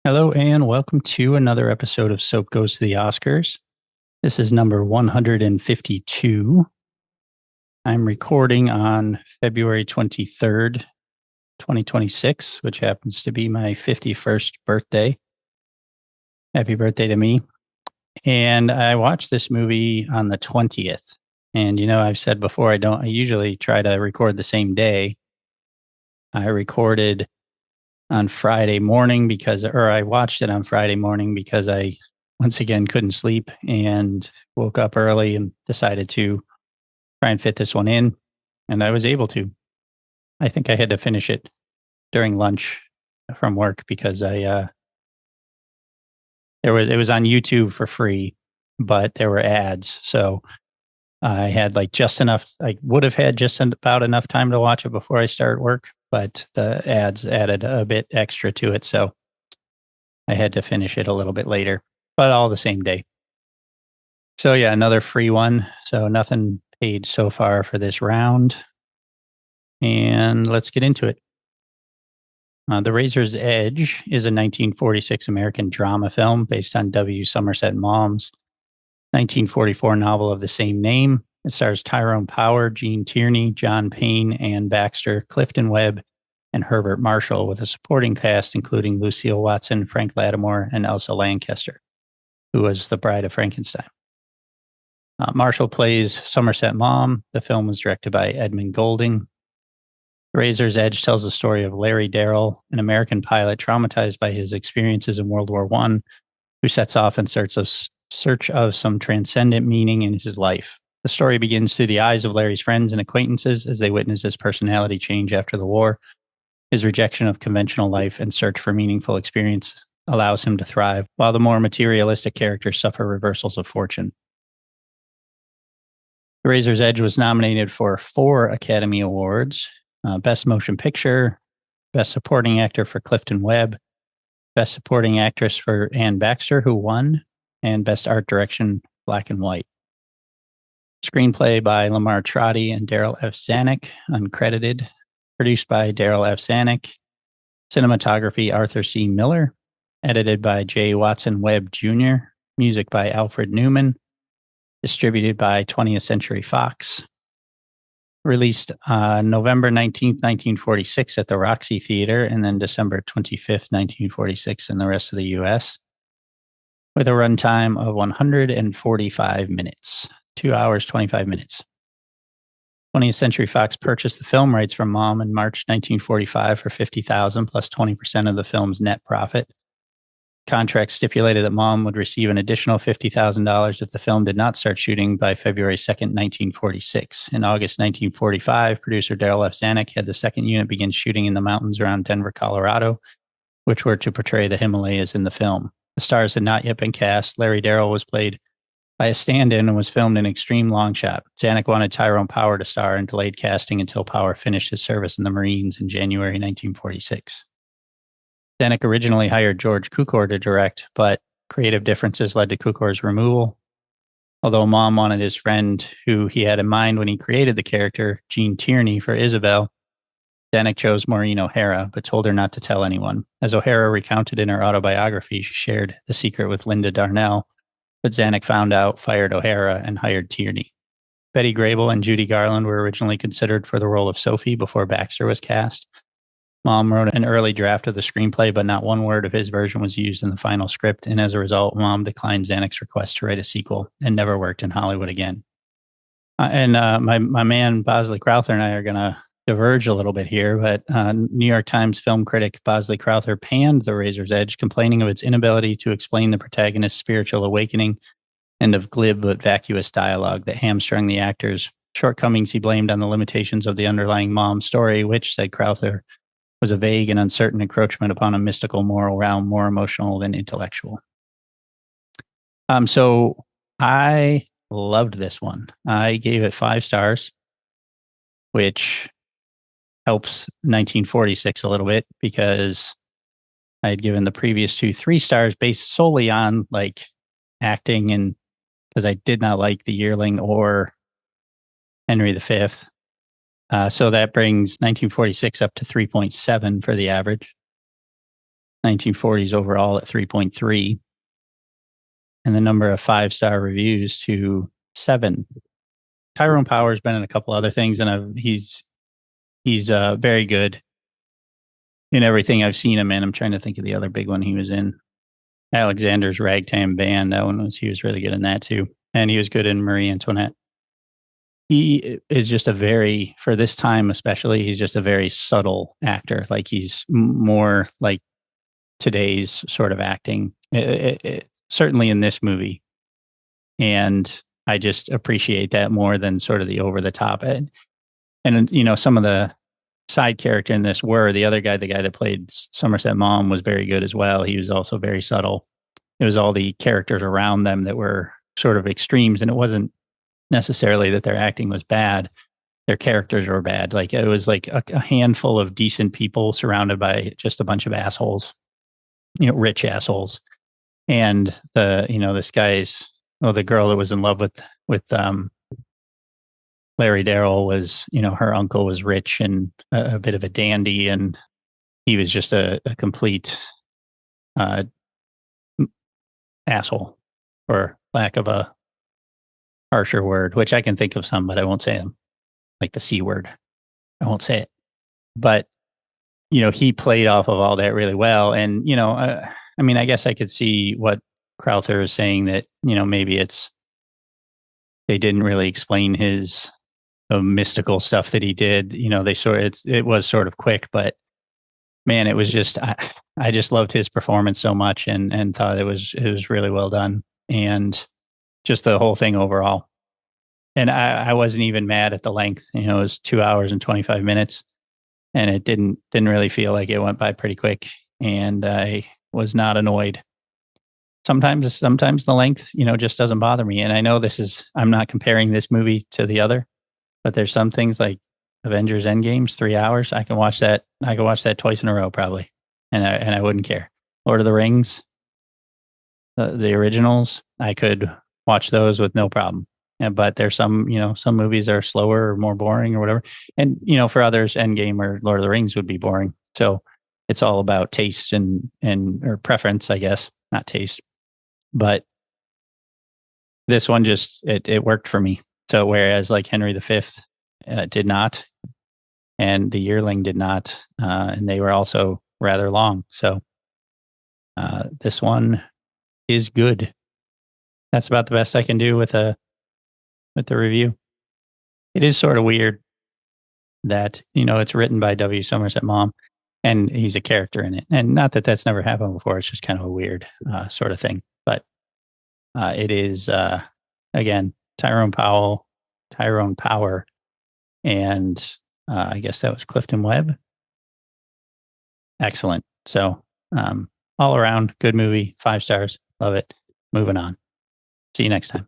Hello, and welcome to another episode of Soap Goes to the Oscars. This is number 152. I'm recording on February 23rd, 2026, which happens to be my 51st birthday. Happy birthday to me. And I watched this movie on the 20th. And I've said before, I usually try to record the same day. I recorded on Friday morning I watched it on Friday morning because I once again couldn't sleep and woke up early and decided to try and fit this one in. And I was able to. I think I had to finish it during lunch from work because it was on YouTube for free, but there were ads. So I had like just enough, I would have had just about enough time to watch it before I start work, but the ads added a bit extra to it. So I had to finish it a little bit later, but all the same day. So yeah, another free one. So nothing paid so far for this round. And let's get into it. The Razor's Edge is a 1946 American drama film based on W. Somerset Maugham's 1944 novel of the same name. It stars Tyrone Power, Gene Tierney, John Payne, Anne Baxter, Clifton Webb, and Herbert Marshall, with a supporting cast including Lucille Watson, Frank Lattimore, and Elsa Lanchester, who was the bride of Frankenstein. Marshall plays Somerset Maugham. The film was directed by Edmund Golding. Razor's Edge tells the story of Larry Darrell, an American pilot traumatized by his experiences in World War I, who sets off in search of some transcendent meaning in his life. The story begins through the eyes of Larry's friends and acquaintances as they witness his personality change after the war. His rejection of conventional life and search for meaningful experience allows him to thrive, while the more materialistic characters suffer reversals of fortune. The Razor's Edge was nominated for 4 Academy Awards: Best Motion Picture, Best Supporting Actor for Clifton Webb, Best Supporting Actress for Anne Baxter, who won, and Best Art Direction, Black and White. Screenplay by Lamar Trotty and Daryl F. Zanuck, uncredited. Produced by Daryl F. Zanuck. Cinematography, Arthur C. Miller. Edited by J. Watson Webb Jr. Music by Alfred Newman. Distributed by 20th Century Fox. Released November 19th, 1946 at the Roxy Theater, and then December 25th, 1946 in the rest of the U.S., with a runtime of 145 minutes, 2 hours, 25 minutes. 20th Century Fox purchased the film rights from Maugham in March 1945 for $50,000 plus 20% of the film's net profit. Contract stipulated that Maugham would receive an additional $50,000 if the film did not start shooting by February 2nd, 1946. In August 1945, producer Daryl F. Zanuck had the second unit begin shooting in the mountains around Denver, Colorado, which were to portray the Himalayas in the film. The stars had not yet been cast. Larry Darrell was played by a stand-in and was filmed in extreme long shot. Zanuck wanted Tyrone Power to star and delayed casting until Power finished his service in the Marines in January 1946. Zanuck originally hired George Cukor to direct, but creative differences led to Cukor's removal. Although Maugham wanted his friend, who he had in mind when he created the character, Gene Tierney, for Isabel, Zanuck chose Maureen O'Hara, but told her not to tell anyone. As O'Hara recounted in her autobiography, she shared the secret with Linda Darnell, but Zanuck found out, fired O'Hara, and hired Tierney. Betty Grable and Judy Garland were originally considered for the role of Sophie before Baxter was cast. Maugham wrote an early draft of the screenplay, but not one word of his version was used in the final script, and as a result, Maugham declined Zanuck's request to write a sequel and never worked in Hollywood again. My man Bosley Crowther and I are going to diverge a little bit here, but New York Times film critic Bosley Crowther panned The Razor's Edge, complaining of its inability to explain the protagonist's spiritual awakening and of glib but vacuous dialogue that hamstrung the actors. Shortcomings he blamed on the limitations of the underlying Maugham story, which, said Crowther, was a vague and uncertain encroachment upon a mystical moral realm more emotional than intellectual. So I loved this one. I gave it 5 stars, which helps 1946 a little bit because I had given the previous 2 3 stars based solely on like acting, and because I did not like The Yearling or Henry V. So that brings 1946 up to 3.7 for the average. 1940s overall at 3.3, and the number of 5-star reviews to 7. Tyrone Power's been in a couple other things, and he's very good in everything I've seen him in. I'm trying to think of the other big one he was in. Alexander's Ragtime Band. He was really good in that too, and he was good in Marie Antoinette. He is just for this time especially, he's just a very subtle actor. Like he's more like today's sort of acting, certainly in this movie. And I just appreciate that more than sort of the over the top. And some of the side character in this the other guy, the guy that played Somerset Maugham, was very good as well. He was also very subtle. It was all the characters around them that were sort of extremes, and it wasn't necessarily that their acting was bad. Their characters were bad. Like it was like a handful of decent people surrounded by just a bunch of assholes, rich assholes. And this guy's, the girl that was in love with Larry Darrell was, her uncle was rich and a bit of a dandy, and he was just a complete asshole, for lack of a harsher word, which I can think of some, but I won't say them. Like the C word. I won't say it. But, he played off of all that really well. And, I guess I could see what Crowther is saying, that, maybe they didn't really explain his mystical stuff that he did. It was sort of quick, but man, it was just, I just loved his performance so much, and thought it was really well done. And just the whole thing overall. And I wasn't even mad at the length. It was 2 hours and 25 minutes, and it didn't really feel like it went by pretty quick. And I was not annoyed. Sometimes the length, just doesn't bother me. And I know I'm not comparing this movie to the other, but there's some things like Avengers Endgame's 3 hours. I can watch that twice in a row probably, and I wouldn't care. Lord of the Rings, the originals, I could watch those with no problem. Yeah, but there's some movies are slower or more boring or whatever. And, for others, Endgame or Lord of the Rings would be boring. So it's all about taste and or preference, I guess, not taste. But this one it worked for me. So whereas like Henry V did not, and The Yearling did not, and they were also rather long. So this one is good. That's about the best I can do with the review. It is sort of weird that, it's written by W. Somerset Maugham, and he's a character in it. And not that that's never happened before. It's just kind of a weird sort of thing. But it is, again, Tyrone Power, and I guess that was Clifton Webb. Excellent. So all around, good movie, 5 stars. Love it. Moving on. See you next time.